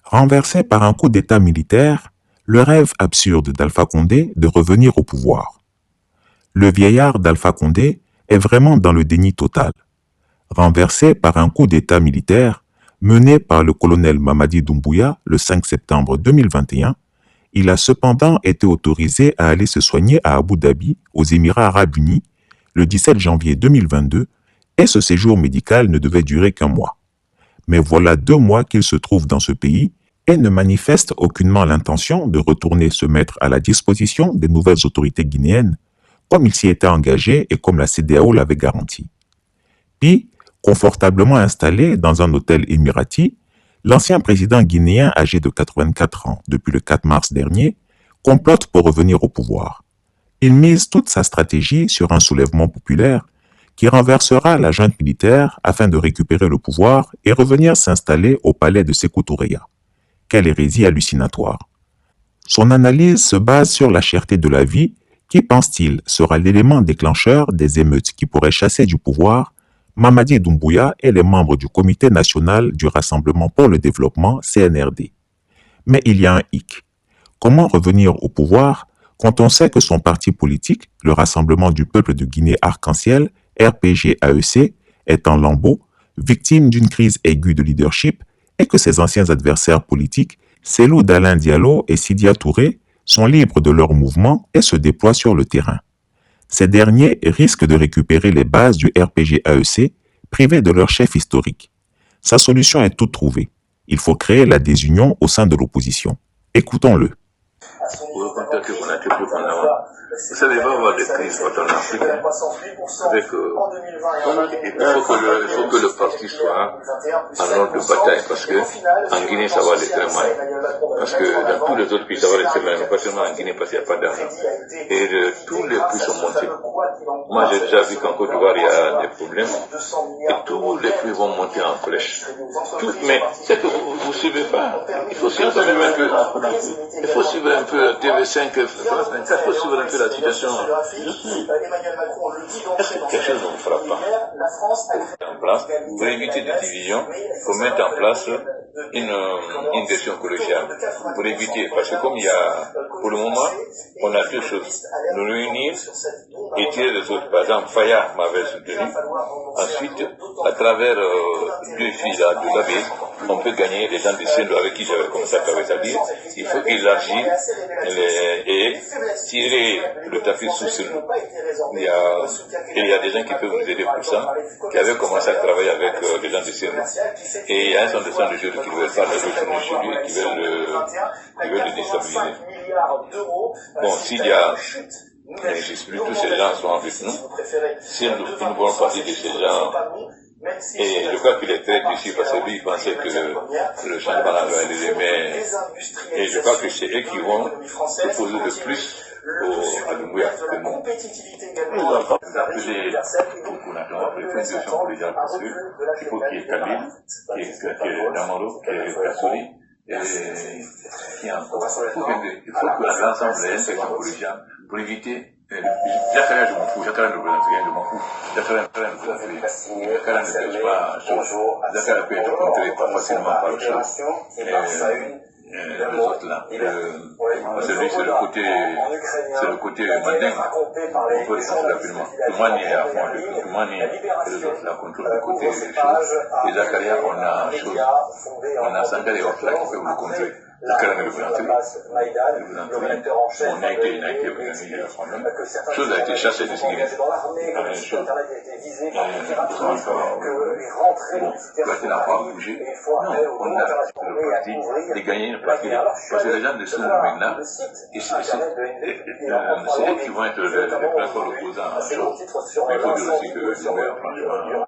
Renversé par un coup d'État militaire, le rêve absurde d'Alpha Condé de revenir au pouvoir. Le vieillard d'Alpha Condé est vraiment dans le déni total. Renversé par un coup d'État militaire mené par le colonel Mamadi Doumbouya le 5 septembre 2021, il a cependant été autorisé à aller se soigner à Abu Dhabi, aux Émirats arabes unis, le 17 janvier 2022, et ce séjour médical ne devait durer qu'un mois. Mais voilà 2 mois qu'il se trouve dans ce pays et ne manifeste aucunement l'intention de retourner se mettre à la disposition des nouvelles autorités guinéennes, comme il s'y était engagé et comme la CEDEAO l'avait garanti. Puis, confortablement installé dans un hôtel émirati, l'ancien président guinéen âgé de 84 ans depuis le 4 mars dernier complote pour revenir au pouvoir. Il mise toute sa stratégie sur un soulèvement populaire qui renversera la junte militaire afin de récupérer le pouvoir et revenir s'installer au palais de Sékou Toureya. Quelle hérésie hallucinatoire. Son analyse se base sur la cherté de la vie qui, pense-t-il, sera l'élément déclencheur des émeutes qui pourraient chasser du pouvoir Mamadi Doumbouya et les membres du Comité national du Rassemblement pour le développement, CNRD. Mais il y a un hic. Comment revenir au pouvoir quand on sait que son parti politique, le Rassemblement du peuple de Guinée Arc-en-Ciel, RPG-AEC, est en lambeaux, victime d'une crise aiguë de leadership et que ses anciens adversaires politiques, Cellou Dalein Diallo et Sidia Touré, sont libres de leurs mouvements et se déploient sur le terrain. Ces derniers risquent de récupérer les bases du RPG-AEC, privés de leur chef historique. Sa solution est toute trouvée. Il faut créer la désunion au sein de l'opposition. Écoutons-le. Vous savez, il va y avoir des crises en Afrique. Avec, il faut que le parti soit en ordre de bataille, parce que en Guinée, ça va aller très mal. Parce que dans tous les autres pays, ça va aller très mal, mais pas seulement en Guinée, parce qu'il n'y a pas d'argent. Et tous les prix sont montés. Moi, j'ai déjà vu qu'en Côte d'Ivoire, il y a des problèmes. Et tous les prix vont monter en flèche. Mais c'est que vous ne suivez pas. Il faut suivre un peu. Il faut suivre un peu TV5, il faut suivre un peu la situation. Est-ce que quelque chose ne vous frappe pas? En place, pour éviter des divisions, il faut mettre en place une gestion collégiale. Pour éviter, parce que comme il y a, pour le moment, on a deux choses. Nous réunir et tirer les autres. Par exemple, Faya m'avait soutenu. Ensuite, à travers deux filles là, de l'AB, on peut gagner les gens de Sendo avec qui j'avais commencé à travailler. C'est-à-dire, il faut élargir et tirer le tapis sous Sendo. Il y a des gens qui peuvent nous aider pour ça, qui avaient commencé à travailler avec des gens de Sendo. Et il y a un centre de jeunes qui ne veulent pas le retourner chez lui et qui veulent le déstabiliser. Bon, s'il y a j'explique, tous ces gens sont avec nous. C'est une bonne partie de ces gens. Et je crois qu'il est très déçu parce que lui, il pensait que le changement allait les aimer. Et je crois que c'est eux qui vont se poser le plus à Doumbouya que nous. Nous avons appelé beaucoup d'attention pour les institutions collégiales parce qu'il faut qu'il y ait Kabyle, qu'il y ait Damaro, qu'il y ait Kassori. Il faut que l'ensemble des institutions collégiales pour éviter Jacques je m'en fous, Jacques ne représente rien, je m'en fous. Jacques ne représente rien. Jacques ne pèse pas chose. Jacques peut être contré pas facilement par le chose. Les autres là. Celui, c'est le côté mandingue. On peut le penser rapidement. Toumani est à fond. Toumani et les autres là contrôlent le côté des choses. Et Zakaria, on a Sangare et autres là qui peuvent le contrôler. Zakaria ne représente rien. On a été organisé la famille. Chose a été chassée de Séguin. La même chose. Bon, Platine n'a pas bougé. Non, on a le parti de gagner une partie. Parce que les gens de Soum maintenant, c'est eux qui vont être les principaux opposants à la chose. Mais il faut dire aussi que franchement,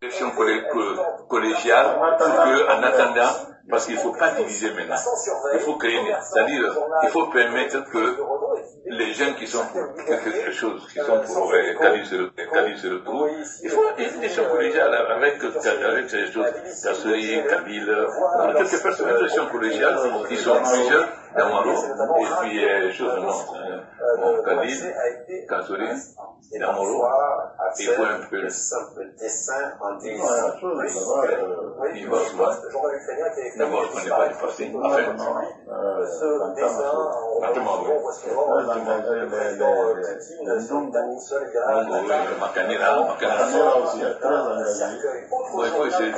élection collégiale pour qu'en attendant, parce qu'il ne faut pas diviser maintenant. Il faut créer, c'est-à-dire, il faut permettre que les jeunes qui sont pour quelque chose, qui sont pour Khalil se retrouvent, il faut une élection collégiale avec ces choses, Kassori, Kabyle, quelques personnes, une élection collégiale, qui sont plusieurs dans Maro, et puis, choses, non, Khalil, Kassori, Amolo, il voit un peu. Il voit souvent. D'abord, je ne connais pas les fasting. Enfin, Macanera aussi est très engagé. Il faut essayer de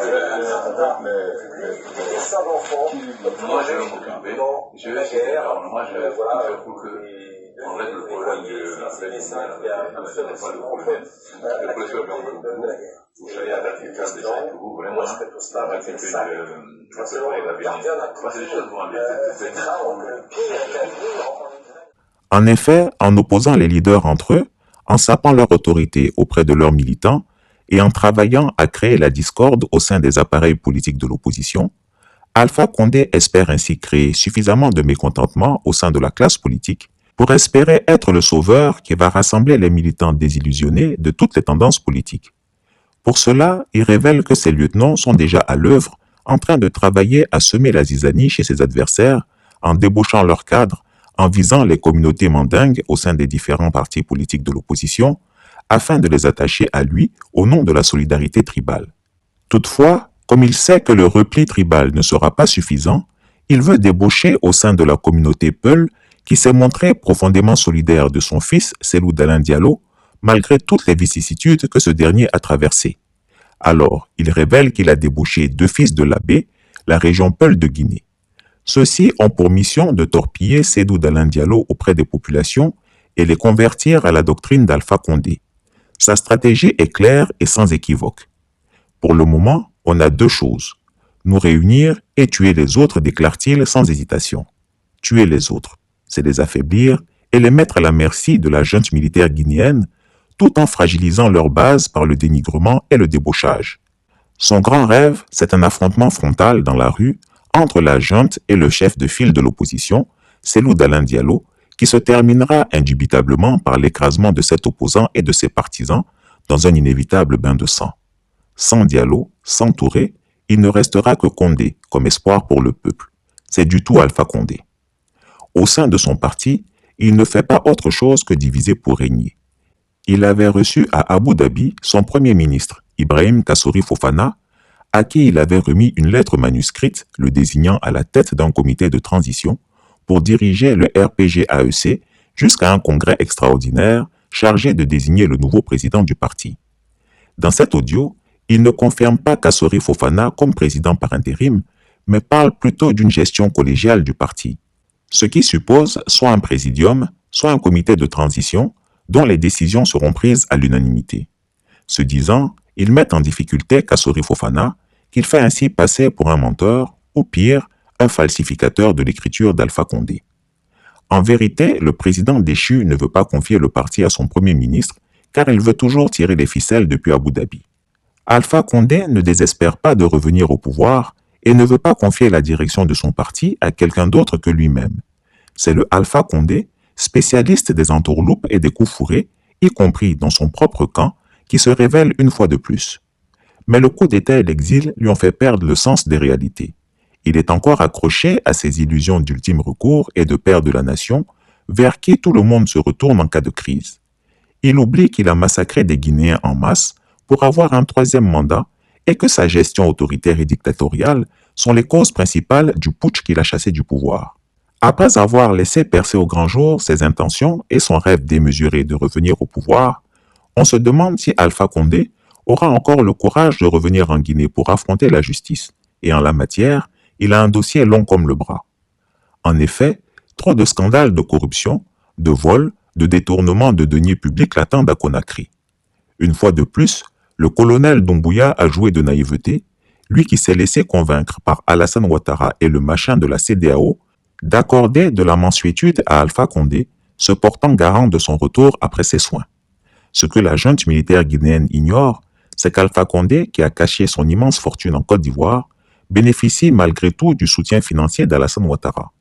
moi, je vais m'occuper. Je vais essayer de moi, je vais tout faire pour que on règle le problème de la paix. Le professeur vous savez, à l'attribut des gens que vous, vraiment, l'attribut de l'avenir. C'est des choses pour En effet, en opposant les leaders entre eux, en sapant leur autorité auprès de leurs militants et en travaillant à créer la discorde au sein des appareils politiques de l'opposition, Alpha Condé espère ainsi créer suffisamment de mécontentement au sein de la classe politique pour espérer être le sauveur qui va rassembler les militants désillusionnés de toutes les tendances politiques. Pour cela, il révèle que ses lieutenants sont déjà à l'œuvre en train de travailler à semer la zizanie chez ses adversaires en débauchant leurs cadres, en visant les communautés mandingues au sein des différents partis politiques de l'opposition, afin de les attacher à lui au nom de la solidarité tribale. Toutefois, comme il sait que le repli tribal ne sera pas suffisant, il veut débaucher au sein de la communauté Peul qui s'est montrée profondément solidaire de son fils Cellou Dalein Diallo, malgré toutes les vicissitudes que ce dernier a traversées. Alors, il révèle qu'il a débauché 2 fils de l'abbé, la région Peul de Guinée. Ceux-ci ont pour mission de torpiller Cellou Dalein Diallo auprès des populations et les convertir à la doctrine d'Alpha Condé. Sa stratégie est claire et sans équivoque. Pour le moment, on a 2 choses. Nous réunir et tuer les autres, déclare-t-il sans hésitation. Tuer les autres, c'est les affaiblir et les mettre à la merci de la junte militaire guinéenne, tout en fragilisant leur base par le dénigrement et le débauchage. Son grand rêve, c'est un affrontement frontal dans la rue entre la junte et le chef de file de l'opposition, Cellou Dalein Diallo, qui se terminera indubitablement par l'écrasement de cet opposant et de ses partisans dans un inévitable bain de sang. Sans Diallo, sans Touré, il ne restera que Condé comme espoir pour le peuple. C'est du tout Alpha Condé. Au sein de son parti, il ne fait pas autre chose que diviser pour régner. Il avait reçu à Abu Dhabi son premier ministre, Ibrahim Kassory Fofana, à qui il avait remis une lettre manuscrite le désignant à la tête d'un comité de transition pour diriger le RPG-AEC jusqu'à un congrès extraordinaire chargé de désigner le nouveau président du parti. Dans cet audio, il ne confirme pas Kassory Fofana comme président par intérim, mais parle plutôt d'une gestion collégiale du parti, ce qui suppose soit un présidium, soit un comité de transition dont les décisions seront prises à l'unanimité. Ce disant, il met en difficulté Kassory Fofana, qu'il fait ainsi passer pour un menteur, ou pire, un falsificateur de l'écriture d'Alpha Condé. En vérité, le président déchu ne veut pas confier le parti à son premier ministre, car il veut toujours tirer les ficelles depuis Abu Dhabi. Alpha Condé ne désespère pas de revenir au pouvoir et ne veut pas confier la direction de son parti à quelqu'un d'autre que lui-même. C'est le Alpha Condé, spécialiste des entourloupes et des coups fourrés, y compris dans son propre camp, qui se révèle une fois de plus. Mais le coup d'État et l'exil lui ont fait perdre le sens des réalités. Il est encore accroché à ses illusions d'ultime recours et de père de la nation, vers qui tout le monde se retourne en cas de crise. Il oublie qu'il a massacré des Guinéens en masse pour avoir un 3e mandat et que sa gestion autoritaire et dictatoriale sont les causes principales du putsch qu'il a chassé du pouvoir. Après avoir laissé percer au grand jour ses intentions et son rêve démesuré de revenir au pouvoir, on se demande si Alpha Condé aura encore le courage de revenir en Guinée pour affronter la justice. Et en la matière, il a un dossier long comme le bras. En effet, trop de scandales de corruption, de vol, de détournement de deniers publics l'attendent à Conakry. Une fois de plus, le colonel Doumbouya a joué de naïveté, lui qui s'est laissé convaincre par Alassane Ouattara et le machin de la CEDEAO d'accorder de la mansuétude à Alpha Condé, se portant garant de son retour après ses soins. Ce que la junte militaire guinéenne ignore, c'est qu'Alpha Condé, qui a caché son immense fortune en Côte d'Ivoire, bénéficie malgré tout du soutien financier d'Alassane Ouattara.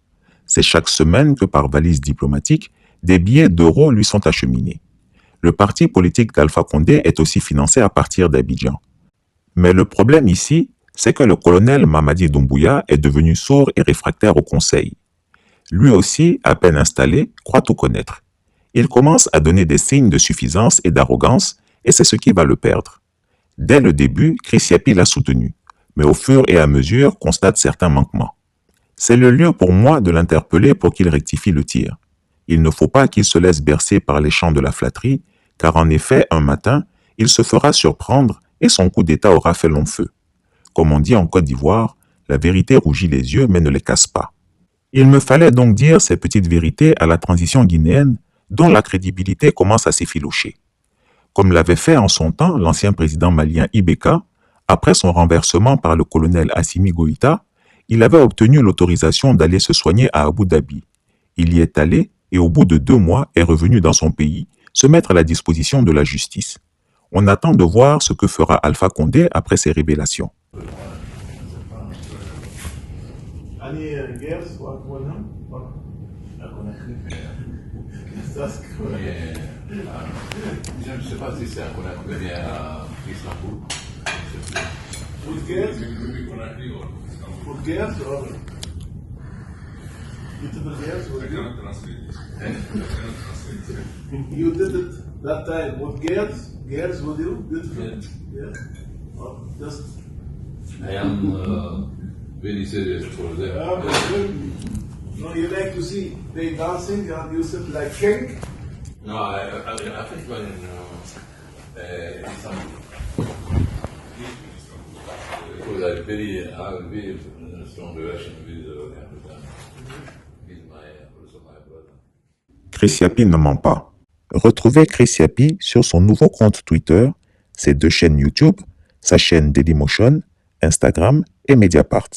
C'est chaque semaine que par valise diplomatique, des billets d'euros lui sont acheminés. Le parti politique d'Alpha Condé est aussi financé à partir d'Abidjan. Mais le problème ici, c'est que le colonel Mamadi Doumbouya est devenu sourd et réfractaire au conseil. Lui aussi, à peine installé, croit tout connaître. Il commence à donner des signes de suffisance et d'arrogance, et c'est ce qui va le perdre. Dès le début, Chris Yapi l'a soutenu, mais au fur et à mesure, constate certains manquements. C'est le lieu pour moi de l'interpeller pour qu'il rectifie le tir. Il ne faut pas qu'il se laisse bercer par les chants de la flatterie, car en effet, un matin, il se fera surprendre et son coup d'État aura fait long feu. Comme on dit en Côte d'Ivoire, la vérité rougit les yeux mais ne les casse pas. Il me fallait donc dire ces petites vérités à la transition guinéenne, dont la crédibilité commence à s'effilocher. Comme l'avait fait en son temps l'ancien président malien Ibeka, après son renversement par le colonel Assimi Goïta, il avait obtenu l'autorisation d'aller se soigner à Abu Dhabi. Il y est allé et au bout de 2 mois est revenu dans son pays, se mettre à la disposition de la justice. On attend de voir ce que fera Alpha Condé après ces révélations. Je ne sais pas si c'est un Conakry ou bien à Istanbul. With gas or multiple gas? You did it that time with gas? Gas with you? Beautiful? Yeah. Or just... I am very serious for them. No, you like to see they dancing and you sit like king? No, I think when Istanbul. Because I have very strong relation with my brother. Chris Yapi ne ment pas. Retrouvez Chris Yapi sur son nouveau compte Twitter, ses 2 chaînes YouTube, sa chaîne Dailymotion, Instagram et Mediapart.